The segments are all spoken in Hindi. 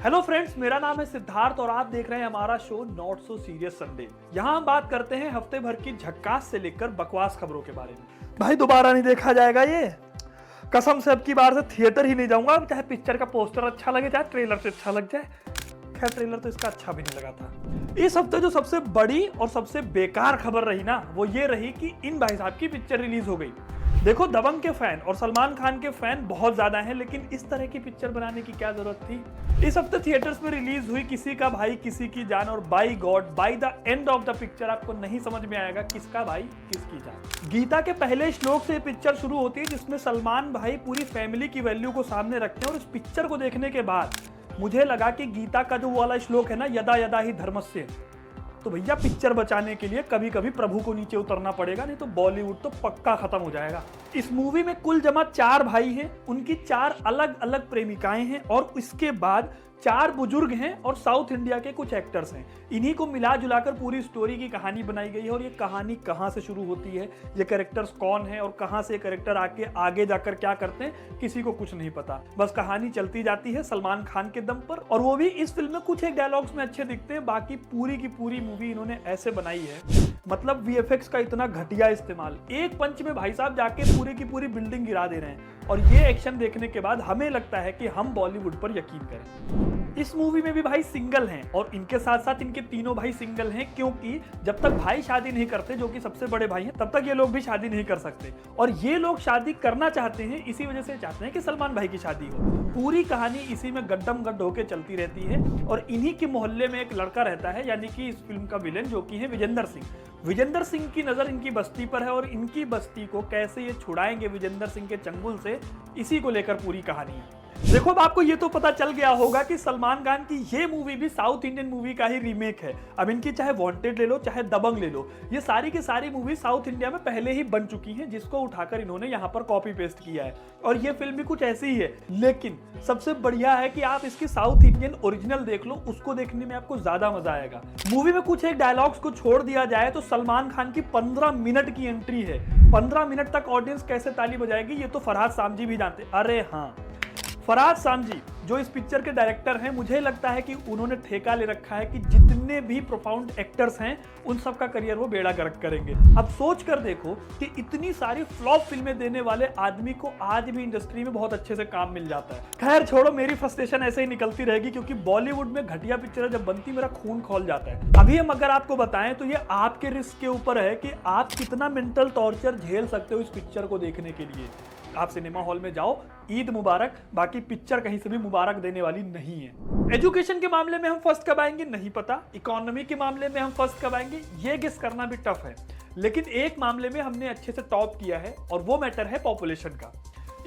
हेलो फ्रेंड्स, मेरा नाम है सिद्धार्थ और आप देख रहे हैं हमारा show not so serious Sunday. यहाँ हम बात करते हैं हफ्ते भर की झक्कास से लेकर बकवास खबरों के बारे में। भाई दोबारा नहीं देखा जाएगा ये, कसम से अब की बार से थिएटर ही नहीं जाऊंगा, चाहे पिक्चर का पोस्टर अच्छा लगे चाहे ट्रेलर से अच्छा लग जाए। खैर ट्रेलर तो इसका अच्छा भी नहीं लगा था। इस हफ्ते जो सबसे बड़ी और सबसे बेकार खबर रही ना, वो ये रही कि इन भाई साहब की पिक्चर रिलीज हो गई। देखो, दबंग के फैन और सलमान खान के फैन बहुत ज्यादा हैं, लेकिन इस तरह की पिक्चर बनाने की क्या जरूरत थी। इस हफ्ते थिएटर्स में रिलीज हुई किसी का भाई किसी की जान, और by God by the end of the picture आपको नहीं समझ में आएगा किसका भाई किसकी जान। गीता के पहले श्लोक से पिक्चर शुरू होती है, जिसमें सलमान भाई पूरी फैमिली की वैल्यू को सामने रखते हैं। और इस पिक्चर को देखने के बाद मुझे लगा कि गीता का जो वाला श्लोक है ना, यदा यदा ही धर्मस्य, तो भैया पिक्चर बचाने के लिए कभी कभी प्रभु को नीचे उतरना पड़ेगा, नहीं तो बॉलीवुड तो पक्का खत्म हो जाएगा। इस मूवी में कुल जमा 4 भाई हैं, उनकी 4 अलग अलग प्रेमिकाएं हैं, और इसके बाद 4 बुजुर्ग हैं और साउथ इंडिया के कुछ एक्टर्स हैं। इन्हीं को मिला जुलाकर पूरी स्टोरी की कहानी बनाई गई है। और ये कहानी कहाँ से शुरू होती है, ये कैरेक्टर्स कौन है और कहाँ से कैरेक्टर आके आगे जाकर क्या करते हैं, किसी को कुछ नहीं पता। बस कहानी चलती जाती है सलमान खान के दम पर, और वो भी इस फिल्म में कुछ एक डायलॉग्स में अच्छे दिखते हैं। बाकी पूरी की पूरी मूवी इन्होंने ऐसे बनाई है, मतलब वीएफएक्स का इतना घटिया इस्तेमाल, एक पंच में भाई साहब जाके पूरी की पूरी बिल्डिंग गिरा दे रहे हैं। और ये एक्शन देखने के बाद हमें लगता है कि हम बॉलीवुड पर यकीन करें। इस मूवी में भी भाई सिंगल हैं, और इनके साथ साथ इनके तीनों भाई सिंगल हैं, क्योंकि जब तक भाई शादी नहीं करते, जो कि सबसे बड़े भाई हैं, तब तक ये लोग भी शादी नहीं कर सकते। और ये लोग शादी करना चाहते हैं, इसी वजह से चाहते हैं कि सलमान भाई की शादी हो। पूरी कहानी इसी में गड्ढम गड्ढ होकर चलती रहती है। और इन्हीं के मोहल्ले में एक लड़का रहता है, यानी कि इस फिल्म का विलेन, जो कि है विजेंद्र सिंह। विजेंद्र सिंह की नजर इनकी बस्ती पर है, और इनकी बस्ती को कैसे ये छुड़ाएंगे विजेंद्र सिंह के चंगुल से, इसी को लेकर पूरी कहानी है। देखो, अब आपको ये तो पता चल गया होगा कि सलमान खान की ये मूवी भी साउथ इंडियन मूवी का ही रीमेक है। अब इनकी चाहे वांटेड ले लो चाहे दबंग ले लो, ये सारी की सारी मूवी साउथ इंडिया में पहले ही बन चुकी हैं, जिसको उठाकर इन्होंने यहाँ पर कॉपी पेस्ट किया है। और ये फिल्म भी कुछ ऐसी ही है, लेकिन सबसे बढ़िया है कि आप इसकी साउथ इंडियन ओरिजिनल देख लो, उसको देखने में आपको ज्यादा मजा आएगा। मूवी में कुछ एक डायलॉग्स को छोड़ दिया जाए तो सलमान खान की 15 मिनट की एंट्री है। 15 मिनट तक ऑडियंस कैसे ताली बजाएगी, ये तो फरहाद सामजी भी जानते। अरे हाँ, फरहाद सामजी जो इस पिक्चर के डायरेक्टर हैं, मुझे लगता है कि उन्होंने ठेका ले रखा है कि जितने भी प्रोफाउंड एक्टर्स हैं उन सब का करियर वो बेड़ा गर्क करेंगे। अब सोच कर देखो कि इतनी सारी फ्लॉप फिल्में देने वाले आदमी को आज भी इंडस्ट्री में बहुत अच्छे से काम मिल जाता है। खैर छोड़ो, मेरी फ्रस्ट्रेशन ऐसे ही निकलती रहेगी, क्योंकि बॉलीवुड में घटिया पिक्चर जब बनती मेरा खून खौल जाता है। अभी हम अगर आपको बताएं तो ये आपके रिस्क के ऊपर है कि आप कितना मेंटल टॉर्चर झेल सकते हो इस पिक्चर को देखने के लिए। आप सिनेमा हॉल में जाओ, ईद मुबारक, बाकी पिक्चर कहीं से भी मुबारक देने वाली नहीं है। एजुकेशन के मामले में हम फर्स्ट कब आएंगे नहीं पता, इकोनॉमी के मामले में हम फर्स्ट कब आएंगे ये गेस करना भी टफ है, लेकिन एक मामले में हमने अच्छे से टॉप किया है, और वो मैटर है पॉपुलेशन का।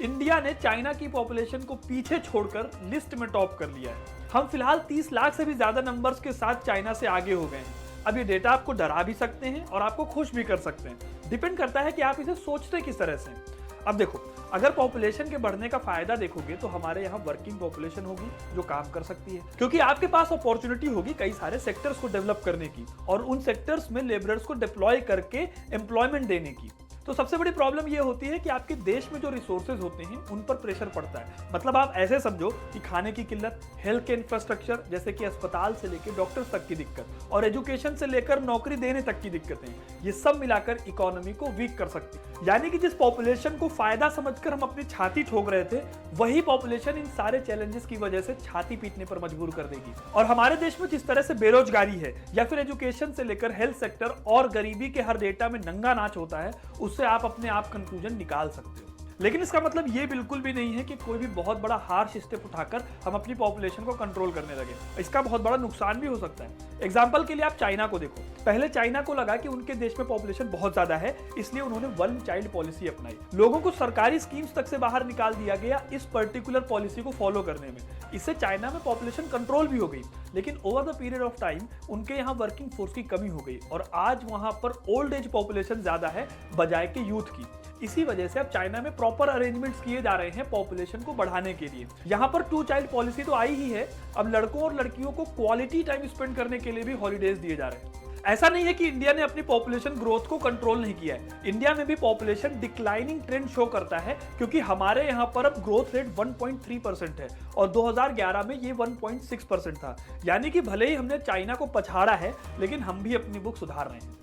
इंडिया ने चाइना की पॉपुलेशन को पीछे छोड़कर लिस्ट में टॉप कर लिया है। हम फिलहाल 30 लाख से भी ज्यादा नंबर्स के साथ चाइना से आगे हो गए हैं। अब ये डेटा आपको डरा भी सकते हैं और आपको खुश भी कर सकते हैं, डिपेंड करता है कि आप इसे सोचते किस तरह से। अब देखो, अगर पॉपुलेशन के बढ़ने का फायदा देखोगे तो हमारे यहाँ वर्किंग पॉपुलेशन होगी जो काम कर सकती है, क्योंकि आपके पास अपॉर्चुनिटी होगी कई सारे सेक्टर्स को डेवलप करने की, और उन सेक्टर्स में लेबरर्स को डिप्लॉय करके एम्प्लॉयमेंट देने की। तो सबसे बड़ी प्रॉब्लम ये होती है कि आपके देश में जो रिसोर्सेज होते हैं उन पर प्रेशर पड़ता है। मतलब आप ऐसे समझो कि खाने की किल्लत, हेल्थ के इंफ्रास्ट्रक्चर जैसे कि अस्पताल से लेकर डॉक्टर्स तक की दिक्कत, और एजुकेशन से लेकर नौकरी देने तक की दिक्कतें, ये सब मिलाकर इकोनॉमी को वीक कर सकती है। यानी कि जिस पॉपुलेशन को फायदा समझकर हम अपनी छाती ठोक रहे थे, वही पॉपुलेशन इन सारे चैलेंजेस की वजह से छाती पीटने पर मजबूर कर देगी। और हमारे देश में जिस तरह से बेरोजगारी है, या फिर एजुकेशन से लेकर हेल्थ सेक्टर और गरीबी के हर डेटा में नंगा नाच होता है, उससे आप अपने आप कंक्लूजन निकाल सकते हो। लेकिन इसका मतलब ये बिल्कुल भी नहीं है कि कोई भी बहुत बड़ा हार्श स्टेप उठाकर हम अपनी पॉपुलेशन को कंट्रोल करने लगे। इसका बहुत बड़ा नुकसान भी हो सकता है। एग्जाम्पल के लिए आप चाइना को देखो। पहले चाइना को लगा कि उनके देश में पॉपुलेशन बहुत ज्यादा है, इसलिए उन्होंने वन चाइल्ड पॉलिसी अपनाई। लोगों को सरकारी स्कीम्स तक से बाहर निकाल दिया गया इस पर्टिकुलर पॉलिसी को फॉलो करने में। इससे चाइना में पॉपुलेशन कंट्रोल भी हो गई, लेकिन over the period of time उनके यहाँ वर्किंग फोर्स की कमी हो गई, और आज वहां पर ओल्ड एज पॉपुलेशन ज्यादा है बजाय के यूथ की। इसी वजह से अब चाइना में प्रॉपर अरेंजमेंट्स किए जा रहे हैं पॉपुलेशन को बढ़ाने के लिए। यहाँ पर 2 चाइल्ड पॉलिसी तो आई ही है, अब लड़कों और लड़कियों को क्वालिटी टाइम स्पेंड करने के लिए भी हॉलीडेज दिए जा रहे हैं। ऐसा नहीं है कि इंडिया ने अपनी पॉपुलेशन ग्रोथ को कंट्रोल नहीं किया है। इंडिया में भी पॉपुलेशन डिक्लाइनिंग ट्रेंड शो करता है, क्योंकि हमारे यहाँ पर अब ग्रोथ रेट 1.3% है और 2011 में ये 1.6% था। यानी कि भले ही हमने चाइना को पछाड़ा है, लेकिन हम भी अपनी बुक सुधार रहे हैं।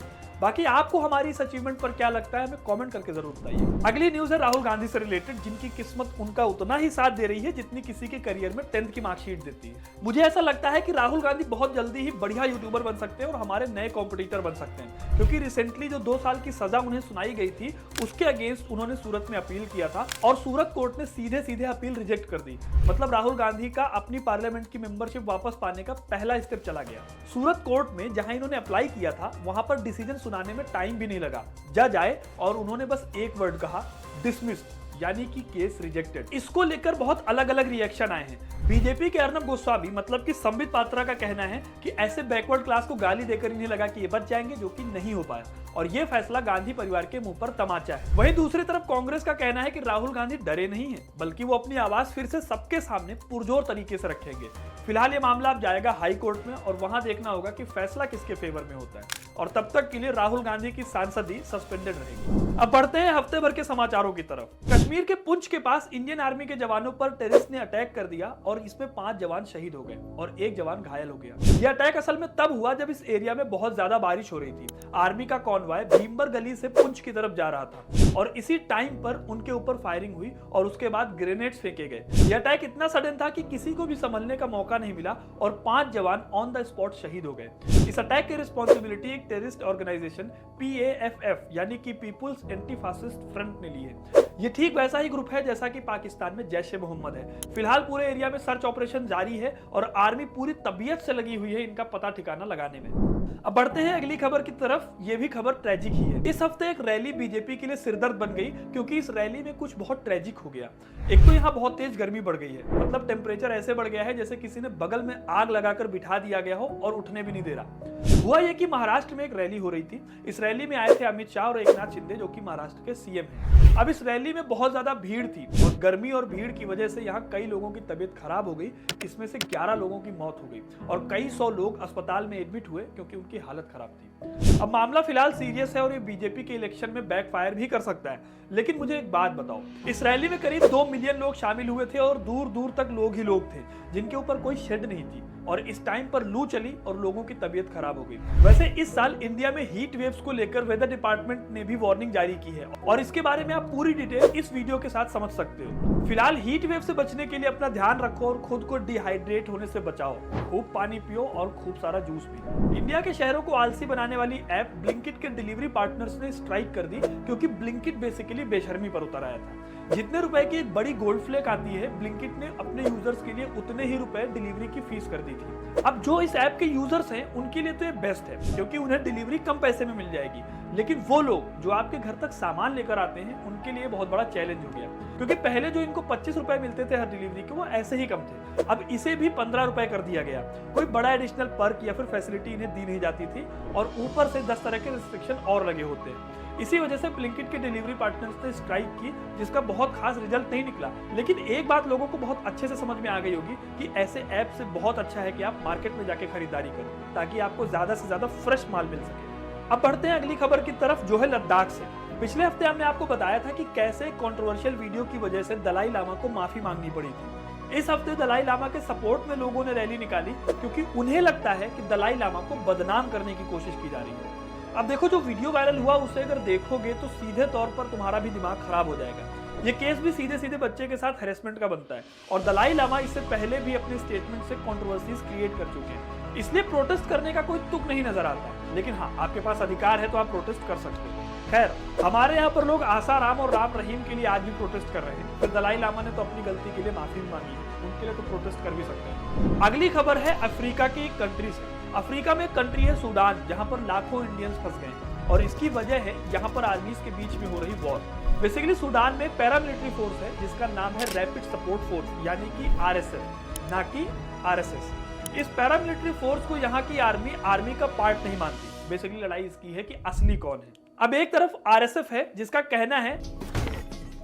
बाकी आपको हमारी इस अचीवमेंट पर क्या लगता है, हमें कमेंट करके जरूर बताइए। अगली न्यूज है राहुल गांधी से रिलेटेड, जिनकी किस्मत उनका उतना ही साथ दे रही है जितनी किसी के करियर में 10th की मार्कशीट देती है। मुझे ऐसा लगता है कि राहुल गांधी बहुत जल्दी ही बढ़िया यूट्यूबर बन सकते हैं और हमारे नए कॉम्पिटिटर बन सकते हैं, क्योंकि रिसेंटली जो 2 साल की सजा उन्हें सुनाई गई थी उसके अगेंस्ट उन्होंने सूरत में अपील किया था और सूरत कोर्ट ने सीधे सीधे अपील रिजेक्ट कर दी। मतलब राहुल गांधी का अपनी पार्लियामेंट की मेंबरशिप वापस पाने का पहला स्टेप चला गया। सूरत कोर्ट में जहां इन्होंने अप्लाई किया था वहां पर डिसीजन सुनाने में टाइम भी नहीं लगा। जज आए और उन्होंने बस एक वर्ड कहा, डिसमिस्ड, यानी कि केस रिजेक्टेड। इसको लेकर बहुत अलग अलग रिएक्शन आए हैं। बीजेपी के अर्नब गोस्वामी मतलब कि संबित पात्रा का कहना है कि ऐसे बैकवर्ड क्लास को गाली देकर इन्हें लगा कि ये बच जाएंगे, जो कि नहीं हो पाया और ये फैसला गांधी परिवार के मुंह पर तमाचा है। वहीं दूसरी तरफ कांग्रेस का कहना है कि राहुल गांधी डरे नहीं है, बल्कि वो अपनी आवाज फिर से सबके सामने पुरजोर तरीके से रखेंगे। फिलहाल ये मामला अब जाएगा हाई कोर्ट में और वहां देखना होगा कि फैसला किसके फेवर में होता है, और तब तक के लिए राहुल गांधी की सांसदी सस्पेंडेड रहेगी। अब बढ़ते हैं हफ्ते भर के समाचारों की तरफ। कश्मीर के पुंछ के पास इंडियन आर्मी के जवानों पर टेररिस्ट ने अटैक कर दिया और इसमें 5 जवान शहीद हो गए और 1 जवान घायल हो गया। यह अटैक असल में तब हुआ जब इस एरिया में बहुत ज्यादा बारिश हो रही थी। आर्मी का कॉन्वॉय भीमबर गली से पुंछ की तरफ जा रहा था और इसी टाइम पर उनके ऊपर फायरिंग हुई और उसके बाद ग्रेनेड्स फेंके गए। यह अटैक इतना सडन था कि किसी को भी संभलने का मौका नहीं मिला और 5 जवान ऑन द स्पॉट शहीद हो गए। इस अटैक की रिस्पॉन्सिबिलिटी एक टेररिस्ट ऑर्गेनाइजेशन PAFF यानी कि पीपुल्स एंटी फासिस्ट फ्रंट ने ली है। ये ठीक वैसा ही ग्रुप है जैसा कि पाकिस्तान में जैश ए मोहम्मद है। फिलहाल पूरे एरिया में सर्च ऑपरेशन जारी है और आर्मी पूरी तबीयत से लगी हुई है इनका पता ठिकाना लगाने में। अब बढ़ते हैं अगली खबर की तरफ। ये भी खबर ट्रेजिक ही है। इस हफ्ते एक रैली बीजेपी के लिए सिरदर्द बन गई, क्योंकि इस रैली में कुछ बहुत ट्रेजिक हो गया। एक तो यहाँ बहुत तेज गर्मी बढ़ गई है, मतलब टेम्परेचर ऐसे बढ़ गया है जैसे किसी ने बगल में आग लगाकर बिठा दिया गया हो और उठने भी नहीं दे रहा। हुआ ये कि महाराष्ट्र में एक रैली हो रही थी। इस रैली में आए थे अमित शाह और एकनाथ शिंदे, जो कि महाराष्ट्र के सीएम हैं। अब इस रैली में बहुत ज्यादा भीड़ थी और गर्मी और भीड़ की वजह से यहाँ कई लोगों की तबीयत खराब हो गई। इसमें से 11 लोगों की मौत हो गई और कई 100 लोग अस्पताल में एडमिट हुए क्योंकि उनकी हालत खराब थी। अब मामला फिलहाल सीरियस है और ये बीजेपी के इलेक्शन में बैकफायर भी कर सकता है। लेकिन मुझे एक बात बताओ, इस रैली में करीब 2 मिलियन लोग शामिल हुए थे और दूर दूर तक लोग ही लोग थे, जिनके ऊपर कोई शेड नहीं थी और इस टाइम पर लू चली और लोगों की तबीयत खराब हो गई। वैसे इस साल इंडिया में हीट वेव्स को लेकर वेदर डिपार्टमेंट ने भी वार्निंग जारी की है और इसके बारे में आप पूरी डिटेल इस वीडियो के साथ समझ सकते हो। फिलहाल हीट वेव से बचने के लिए अपना ध्यान रखो और खुद को डिहाइड्रेट होने से बचाओ। खूब पानी पियो और खूब सारा जूस पियो। इंडिया के शहरों को आलसी बनाने वाली ऐप ब्लिंकिट के डिलीवरी पार्टनर्स ने स्ट्राइक कर दी, क्योंकि ब्लिंकिट बेसिकली बेशर्मी पर उतर आया था। जितने रुपए की एक बड़ी गोल्ड फ्लेक आती है, ब्लिंकिट ने अपने यूजर्स के लिए उतने ही रुपए डिलीवरी की फीस कर दी थी। अब जो इस ऐप के यूजर्स हैं उनके लिए तो ये बेस्ट है, क्योंकि उन्हें डिलीवरी कम पैसे में मिल जाएगी। लेकिन वो लोग जो आपके घर तक सामान लेकर आते हैं उनके लिए बहुत बड़ा चैलेंज हो गया, क्योंकि पहले जो इनको 25 रुपए मिलते थे हर डिलीवरी के, वो ऐसे ही कम थे। अब इसे भी 15 रुपए कर दिया गया। कोई बड़ा एडिशनल पर्क या फिर फैसिलिटी इन्हें दी नहीं जाती थी और ऊपर से 10 तरह के रिस्ट्रिक्शन और लगे होते हैं। इसी वजह से ब्लिंकिट के डिलीवरी पार्टनर्स ने स्ट्राइक की, जिसका बहुत खास रिजल्ट नहीं निकला। लेकिन एक बात लोगों को बहुत अच्छे से समझ में आ गई होगी कि ऐसे ऐप से बहुत अच्छा है कि आप मार्केट में जाके खरीदारी करो, ताकि आपको ज्यादा से ज्यादा फ्रेश माल मिल सके। अब बढ़ते हैं अगली खबर की तरफ, जो है लद्दाख से। पिछले हफ्ते हमने आपको बताया था कि कैसे कंट्रोवर्शियल वीडियो की वजह से दलाई लामा को माफी मांगनी पड़ी थी। इस हफ्ते दलाई लामा के सपोर्ट में लोगों ने रैली निकाली, क्योंकि उन्हें लगता है कि दलाई लामा को बदनाम करने की कोशिश की जा रही है। अब देखो, जो वीडियो वायरल हुआ उसे अगर देखोगे तो सीधे तौर पर तुम्हारा भी दिमाग खराब हो जाएगा। ये केस भी सीधे सीधे बच्चे के साथ हैरेसमेंट का बनता है और दलाई लामा इससे पहले भी अपने स्टेटमेंट से कंट्रोवर्सीज क्रिएट कर चुके हैं। इसलिए प्रोटेस्ट करने का कोई तुक नहीं नजर आता। लेकिन हाँ, आपके पास अधिकार है तो आप प्रोटेस्ट कर सकते हो। खैर, हमारे यहाँ पर लोग आसाराम और राम रहीम के लिए आज भी प्रोटेस्ट कर रहे हैं। फिर दलाई लामा ने तो अपनी गलती के लिए माफी मांगी है, उनके लिए तो प्रोटेस्ट कर भी सकते हैं। अगली खबर है अफ्रीका की एक कंट्री से। अफ्रीका में एक कंट्री है सूडान, जहाँ पर लाखों इंडियंस फंस गए हैं और इसकी वजह है यहाँ पर आर्मीज के बीच में हो रही वॉर। बेसिकली सूडान में पैरामिलिट्री फोर्स है जिसका नाम है रैपिड सपोर्ट फोर्स, यानी कि RSF, ना कि RSS। इस पैरामिलिट्री फोर्स को यहाँ की आर्मी का पार्ट नहीं मानती। बेसिकली लड़ाई इसकी है कि असली कौन है। अब एक तरफ RSF है जिसका कहना है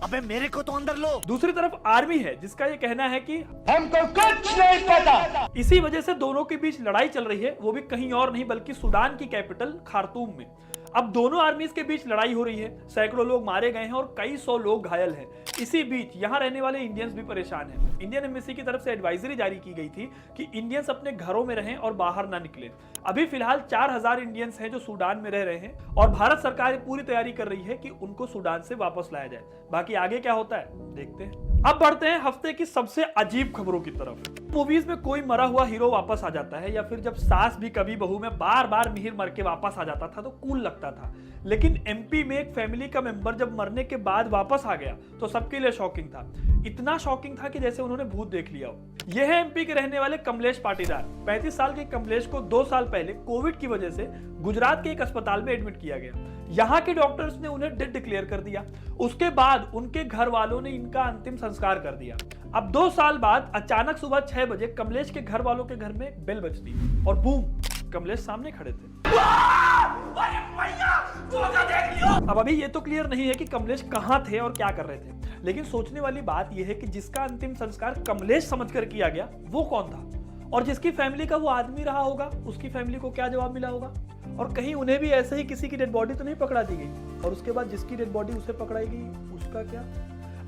अबे मेरे को तो अंदर लो। दूसरी तरफ आर्मी है जिसका ये कहना है कि हमको कुछ नहीं पता। इसी वजह से दोनों के बीच लड़ाई चल रही है, वो भी कहीं और नहीं बल्कि सूडान की कैपिटल खार्तूम में। अब दोनों आर्मीज के बीच लड़ाई हो रही है, सैकड़ों लोग मारे गए हैं और कई सौ लोग घायल हैं। इसी बीच यहाँ रहने वाले इंडियंस भी परेशान हैं। इंडियन एम्बेसी की तरफ से एडवाइजरी जारी की गई थी कि इंडियंस अपने घरों में रहें और बाहर ना निकलें। अभी फिलहाल 4000 इंडियंस हैं जो सूडान में रह रहे हैं और भारत सरकार पूरी तैयारी कर रही है कि उनको सूडान से वापस लाया जाए। बाकी आगे क्या होता है देखते हैं। अब बढ़ते हैं हफ्ते की सबसे अजीब खबरों की तरफ। मूवीज में कोई मरा हुआ हीरो वापस आ जाता है या फिर जब सास भी कभी बहू में बार बार मिहिर मर के वापस आ जाता था तो कूल लगता था, लेकिन एमपी में एक फैमिली का मेंबर जब मरने के बाद वापस आ गया तो सबके लिए शॉकिंग था। इतना शॉकिंग था कि जैसे उन्होंने भूत देख लिया हो। यह है एमपी के रहने वाले कमलेश पाटीदार। 35 साल के कमलेश को 2 साल पहले कोविड की वजह से गुजरात के एक अस्पताल में एडमिट किया गया। यहाँ के डॉक्टर्स ने उन्हें डेड डिक्लेयर कर दिया। उसके बाद उनके घर वालों ने इनका अंतिम संस्कार कर दिया। अब 2 साल बाद अचानक सुबह 6 बजे कमलेश के घर वालों के घर में बेल बजती और बूम, कमलेश सामने खड़े थे। अब अभी ये तो क्लियर नहीं है कि कमलेश कहाँ थे और क्या कर रहे थे, लेकिन सोचने वाली बात यह है कि जिसका अंतिम संस्कार कमलेश समझकर किया गया वो कौन था, और जिसकी फैमिली का वो आदमी रहा होगा उसकी फैमिली को क्या जवाब मिला होगा। और कहीं उन्हें भी ऐसे ही किसी की डेड बॉडी तो नहीं पकड़ा दी गई, और उसके बाद जिसकी डेड बॉडी उसे पकड़ाई गई उसका क्या।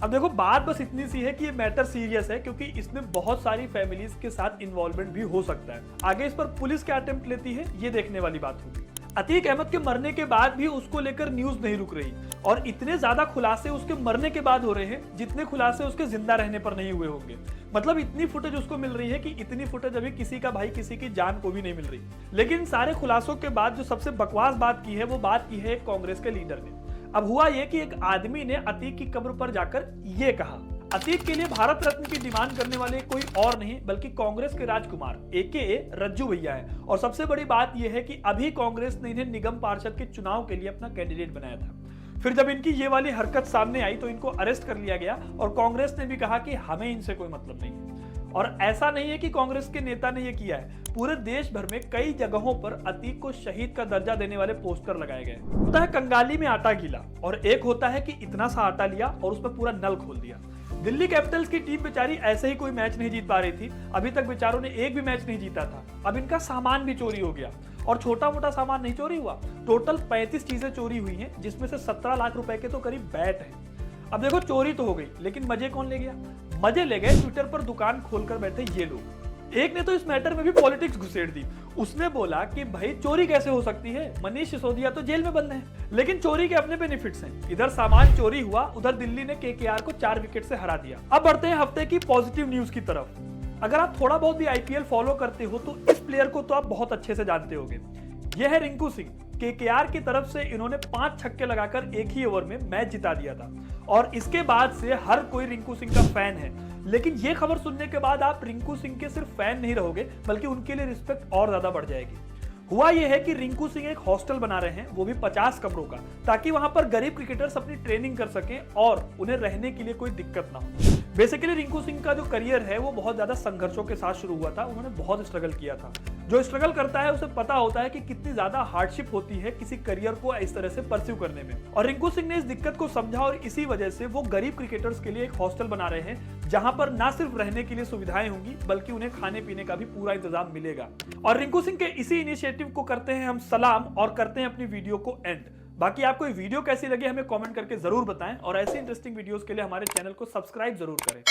अब देखो बात बस इतनी सी है कि ये मैटर सीरियस है क्योंकि इसमें बहुत सारी फैमिलीज के साथ इन्वॉल्वमेंट भी हो सकता है। आगे इस पर पुलिस क्या अटेम्प्ट लेती है ये देखने वाली बात होगी। अतीक अहमद के मरने के बाद भी उसको लेकर न्यूज नहीं रुक रही और इतने ज्यादा खुलासे उसके मरने के बाद हो रहे हैं जितने खुलासे उसके जिंदा रहने पर नहीं हुए होंगे। मतलब इतनी फुटेज उसको मिल रही है कि इतनी फुटेज अभी किसी का भाई किसी की जान को भी नहीं मिल रही। लेकिन सारे खुलासों के बाद जो सबसे बकवास बात की है वो बात की है कांग्रेस के लीडर ने। अब हुआ ये कि एक आदमी ने अतीक की कब्र पर जाकर ये कहा। अतीक के लिए भारत रत्न की डिमांड करने वाले कोई और नहीं बल्कि कांग्रेस के राजकुमार AKA रज्जू भैया है। और सबसे बड़ी बात यह है कि अभी कांग्रेस ने इन्हें निगम पार्षद के चुनाव के लिए अपना कैंडिडेट बनाया था। फिर जब इनकी ये वाली हरकत सामने आई तो इनको अरेस्ट कर लिया गया और कांग्रेस ने भी कहा कि हमें इनसे कोई मतलब नहीं है। और ऐसा नहीं है कि कांग्रेस के नेता ने यह किया है, पूरे देश भर में कई जगहों पर अतीक को शहीद का दर्जा देने वाले पोस्टर लगाए गए। होता है कंगाली में आटा गीला और एक होता है कि इतना सा आटा लिया और उसमें पूरा नल खोल दिया। दिल्ली कैपिटल्स की टीम बेचारी ऐसे ही कोई मैच नहीं जीत पा रही थी। अभी तक बेचारों ने एक भी मैच नहीं जीता था। अब इनका सामान भी चोरी हो गया और छोटा मोटा सामान नहीं चोरी हुआ, टोटल 35 चीजें चोरी हुई हैं जिसमें से 17 लाख रुपए के तो करीब बैट हैं। अब देखो चोरी तो हो गई लेकिन मजे कौन ले गया? मजे ले गए ट्विटर पर दुकान खोलकर बैठे ये लोग। एक ने तो इस मैटर में भी पॉलिटिक्स घुसेड़ दी। उसने बोला कि भाई चोरी कैसे हो सकती है, मनीष सिसोदिया तो जेल में बंद है। लेकिन चोरी के अपने बेनिफिट्स हैं। इधर सामान चोरी हुआ, उधर दिल्ली ने KKR को 4 विकेट से हरा दिया। अब बढ़ते हैं हफ्ते की पॉजिटिव न्यूज की तरफ। अगर आप थोड़ा बहुत भी IPL फॉलो करते हो तो इस प्लेयर को तो आप बहुत अच्छे से जानते होंगे। यह है रिंकू सिंह। KKR की तरफ से इन्होंने 5 छक्के लगाकर एक ही ओवर में मैच जिता दिया था और इसके बाद से हर कोई रिंकू सिंह का फैन है। लेकिन यह खबर सुनने के बाद आप रिंकू सिंह के सिर्फ फैन नहीं रहोगे बल्कि उनके लिए रिस्पेक्ट और ज्यादा बढ़ जाएगी। हुआ यह है कि रिंकू सिंह एक हॉस्टल बना रहे हैं, वो भी 50 कमरों का, ताकि वहां पर गरीब क्रिकेटर्स अपनी ट्रेनिंग कर सकें और उन्हें रहने के लिए कोई दिक्कत ना हो। बेसिकली रिंकू सिंह का जो करियर है वो बहुत ज्यादा संघर्षों के साथ शुरू हुआ था। उन्होंने बहुत स्ट्रगल किया था। जो स्ट्रगल करता है उसे पता होता है कि कितनी ज्यादा हार्डशिप होती है किसी करियर को इस तरह से परस्यू करने में। और रिंकू सिंह ने इस दिक्कत को समझा और इसी वजह से वो गरीब क्रिकेटर्स के लिए एक हॉस्टल बना रहे हैं जहां पर ना सिर्फ रहने के लिए सुविधाएं होंगी बल्कि उन्हें खाने पीने का भी पूरा इंतजाम मिलेगा। और रिंकू सिंह के इसी इनिशिएटिव को करते हैं हम सलाम और करते हैं अपनी वीडियो को एंड। बाकी आपको ये वीडियो कैसी लगी हमें कमेंट करके जरूर बताएं और ऐसे इंटरेस्टिंग वीडियोस के लिए हमारे चैनल को सब्सक्राइब जरूर करें।